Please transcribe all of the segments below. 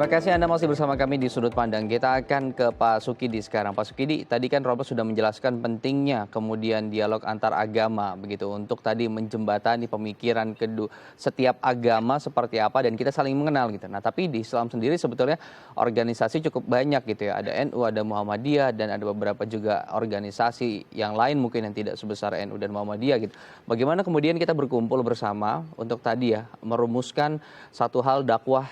Terima kasih Anda masih bersama kami di Sudut Pandang. Kita akan ke Pak Sukidi sekarang. Pak Sukidi, tadi kan Robert sudah menjelaskan pentingnya kemudian dialog antar agama begitu untuk tadi menjembatani pemikiran setiap agama seperti apa dan kita saling mengenal gitu. Nah, tapi di Islam sendiri sebetulnya organisasi cukup banyak gitu ya. Ada NU, ada Muhammadiyah dan ada beberapa juga organisasi yang lain mungkin yang tidak sebesar NU dan Muhammadiyah gitu. Bagaimana kemudian kita berkumpul bersama untuk tadi ya merumuskan satu hal dakwah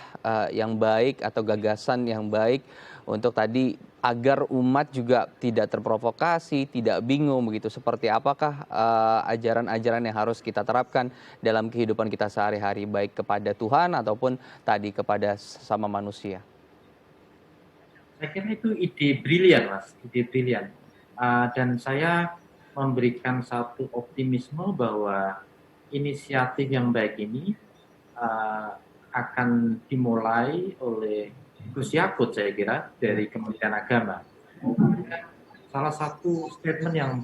yang baik atau gagasan yang baik untuk tadi agar umat juga tidak terprovokasi, tidak bingung begitu. Seperti apakah ajaran-ajaran yang harus kita terapkan dalam kehidupan kita sehari-hari baik kepada Tuhan ataupun tadi kepada sesama manusia. Saya kira itu ide brilian, Mas, ide brilian. Dan saya memberikan satu optimisme bahwa inisiatif yang baik ini akan dimulai oleh Gus Yakut, saya kira, dari Kementerian Agama. Salah satu statement yang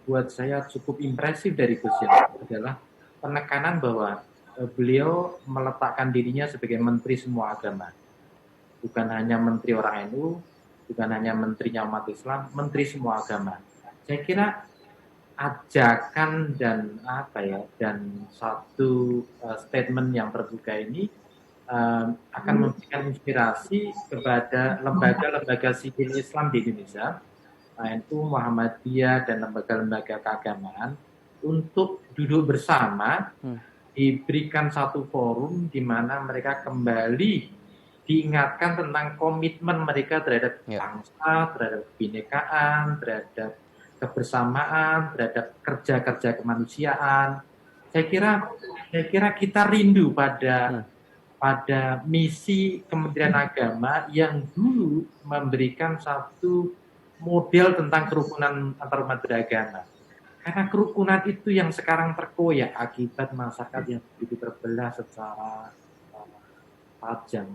buat saya cukup impresif dari Gus Yakut adalah penekanan bahwa beliau meletakkan dirinya sebagai menteri semua agama. Bukan hanya menteri orang NU, bukan hanya menterinya umat Islam, menteri semua agama. Saya kira ajakan dan satu statement yang terbuka ini akan memberikan inspirasi kepada lembaga-lembaga sipil Islam di Indonesia, NU, Muhammadiyah dan lembaga-lembaga keagamaan untuk duduk bersama, diberikan satu forum di mana mereka kembali diingatkan tentang komitmen mereka terhadap bangsa, terhadap kebinekaan, terhadap kebersamaan, terhadap kerja-kerja kemanusiaan. Saya kira kita rindu pada misi Kementerian Agama yang dulu memberikan satu model tentang kerukunan antarumat beragama. Karena kerukunan itu yang sekarang terkoyak akibat masyarakat yang begitu terbelah secara tajam.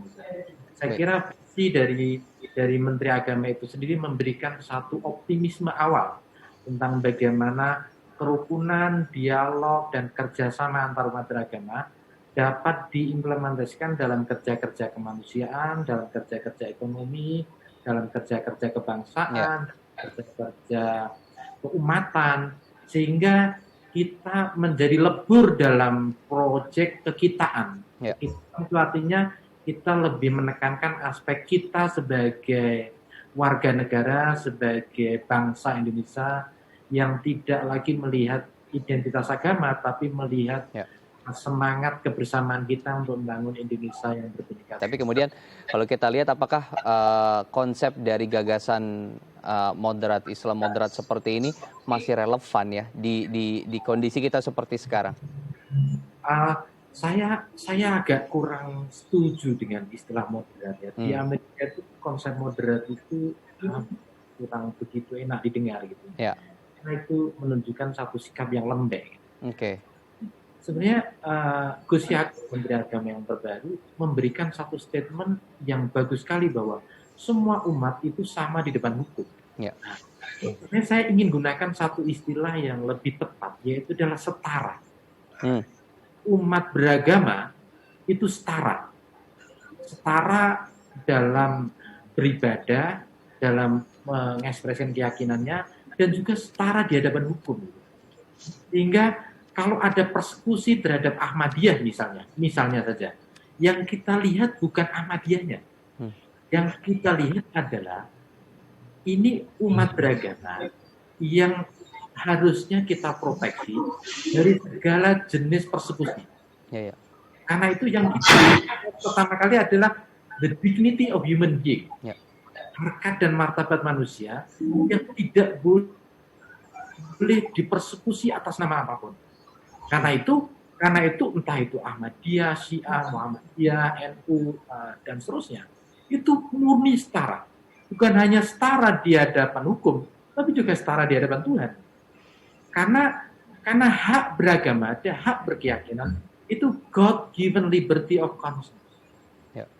Saya kira visi dari Menteri Agama itu sendiri memberikan satu optimisme awal tentang bagaimana kerukunan, dialog, dan kerjasama antarumat beragama dapat diimplementasikan dalam kerja-kerja kemanusiaan, dalam kerja-kerja ekonomi, dalam kerja-kerja kebangsaan, kerja-kerja keumatan, sehingga kita menjadi lebur dalam proyek kekitaan. Itu artinya kita lebih menekankan aspek kita sebagai warga negara, sebagai bangsa Indonesia yang tidak lagi melihat identitas agama, tapi melihat semangat kebersamaan kita untuk membangun Indonesia yang berbineka. Tapi kemudian kalau kita lihat apakah konsep dari gagasan moderat, Islam moderat seperti ini masih relevan ya di kondisi kita seperti sekarang? Saya agak kurang setuju dengan istilah moderat ya. Di Amerika itu konsep moderat itu kurang begitu enak didengar gitu. Karena itu menunjukkan satu sikap yang lembek. Sebenarnya Gus Yakut, Menteri Agama yang terbaru, memberikan satu statement yang bagus sekali bahwa semua umat itu sama di depan hukum. Saya ingin gunakan satu istilah yang lebih tepat, yaitu adalah setara. Umat beragama itu setara. Setara dalam beribadah, dalam mengekspresikan keyakinannya, dan juga setara di hadapan hukum. Sehingga kalau ada persekusi terhadap Ahmadiyah misalnya saja, yang kita lihat bukan Ahmadiyahnya. Yang kita lihat adalah ini umat beragama yang harusnya kita proteksi dari segala jenis persekusi. Karena itu yang kita pertama kali adalah the dignity of human being. Harkat dan martabat manusia yang tidak boleh dipersekusi atas nama apapun. Karena itu entah itu Ahmadiyah, Syiah, Muhammadiyah, NU, dan seterusnya, itu murni setara. Bukan hanya setara di hadapan hukum, tapi juga setara di hadapan Tuhan. Karena hak beragama, hak berkeyakinan, itu God-given liberty of conscience.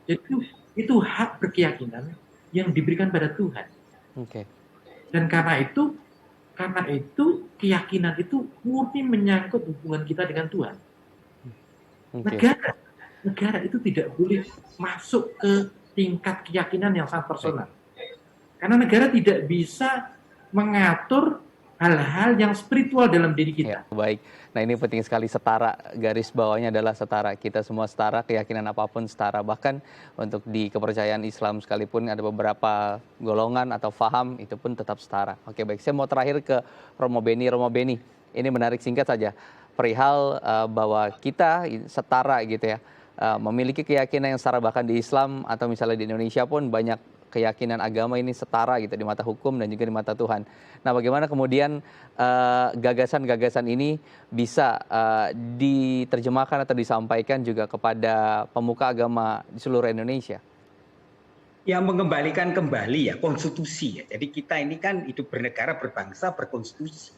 Jadi itu hak berkeyakinan yang diberikan pada Tuhan. Dan karena itu keyakinan itu murni menyangkut hubungan kita dengan Tuhan. Negara itu tidak boleh masuk ke tingkat keyakinan yang sangat personal. Karena negara tidak bisa mengatur hal-hal yang spiritual dalam diri Ya, kita. baik. Nah, ini penting sekali setara, garis bawahnya adalah setara. Kita semua setara, keyakinan apapun setara. Bahkan untuk di kepercayaan Islam sekalipun ada beberapa golongan atau faham, itu pun tetap setara. Oke, baik. Saya mau terakhir ke Romo Beni. Romo Beni, ini menarik, singkat saja. Perihal bahwa kita setara gitu ya, memiliki keyakinan yang setara, bahkan di Islam atau misalnya di Indonesia pun banyak keyakinan agama ini setara gitu di mata hukum dan juga di mata Tuhan. Nah, bagaimana kemudian gagasan-gagasan ini bisa diterjemahkan atau disampaikan juga kepada pemuka agama di seluruh Indonesia? Yang mengembalikan kembali ya konstitusi ya. Jadi kita ini kan hidup bernegara, berbangsa, berkonstitusi.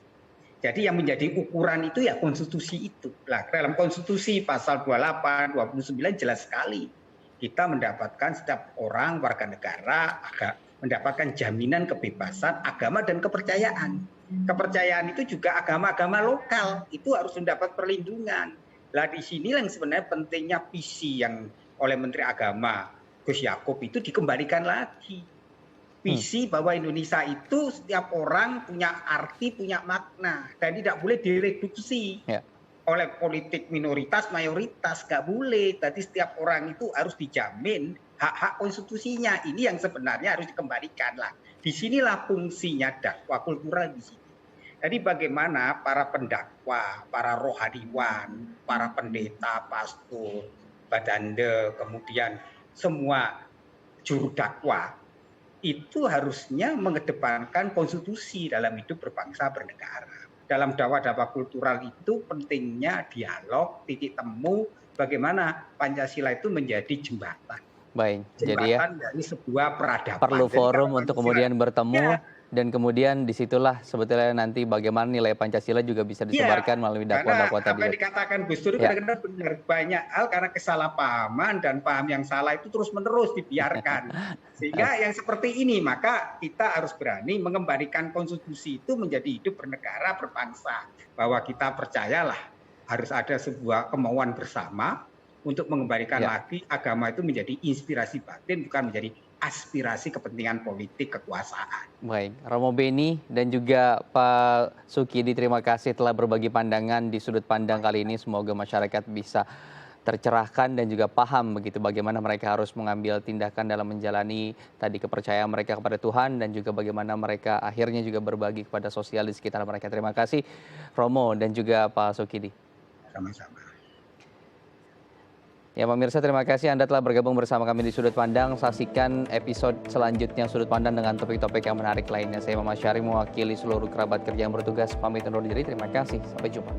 Jadi yang menjadi ukuran itu ya konstitusi itu. Nah, dalam konstitusi pasal 28, 29 jelas sekali. Kita mendapatkan setiap orang warga negara mendapatkan jaminan kebebasan agama dan kepercayaan. Kepercayaan itu juga agama-agama lokal itu harus mendapat perlindungan. Lah di sini yang sebenarnya pentingnya visi yang oleh Menteri Agama Gus Yakub itu dikembalikan lagi. Visi bahwa Indonesia itu setiap orang punya arti, punya makna dan tidak boleh direduksi. Ya. Oleh politik minoritas, mayoritas, nggak boleh. Tadi setiap orang itu harus dijamin hak-hak konstitusinya. Ini yang sebenarnya harus dikembalikan lah. Disinilah fungsinya dakwah kultural di sini. Jadi bagaimana para pendakwa, para rohaniwan, para pendeta, pastor, badande, kemudian semua juru dakwah itu harusnya mengedepankan konstitusi dalam hidup berbangsa bernegara. Dalam dakwah-dakwah kultural itu pentingnya dialog, titik temu, bagaimana Pancasila itu menjadi jembatan. Baik, jembatan jadi ya dari sebuah peradaban. perlu forum untuk kemudian bertemu, dan kemudian disitulah sebetulnya nanti bagaimana nilai Pancasila juga bisa disebarkan melalui dakwah-dakwah tadi. Apa yang dikatakan Gus Dur kadang-kadang benar, banyak hal karena kesalahpahaman dan paham yang salah itu terus-menerus dibiarkan. Sehingga yang seperti ini, maka kita harus berani mengembalikan konstitusi itu menjadi hidup bernegara, berbangsa. Bahwa kita percayalah harus ada sebuah kemauan bersama untuk mengembalikan lagi agama itu menjadi inspirasi batin, bukan menjadi aspirasi kepentingan politik kekuasaan. Baik, Romo Beni dan juga Pak Sukidi, terima kasih telah berbagi pandangan di sudut pandang kali ini. Semoga masyarakat bisa tercerahkan dan juga paham begitu bagaimana mereka harus mengambil tindakan dalam menjalani tadi kepercayaan mereka kepada Tuhan dan juga bagaimana mereka akhirnya juga berbagi kepada sosial di sekitar mereka. Terima kasih Romo dan juga Pak Sukidi. Sama-sama. Ya pemirsa, terima kasih Anda telah bergabung bersama kami di Sudut Pandang. Saksikan episode selanjutnya Sudut Pandang dengan topik-topik yang menarik lainnya. Saya Muhammad Syari mewakili seluruh kerabat kerja yang bertugas. Pamit undur diri, terima kasih. Sampai jumpa.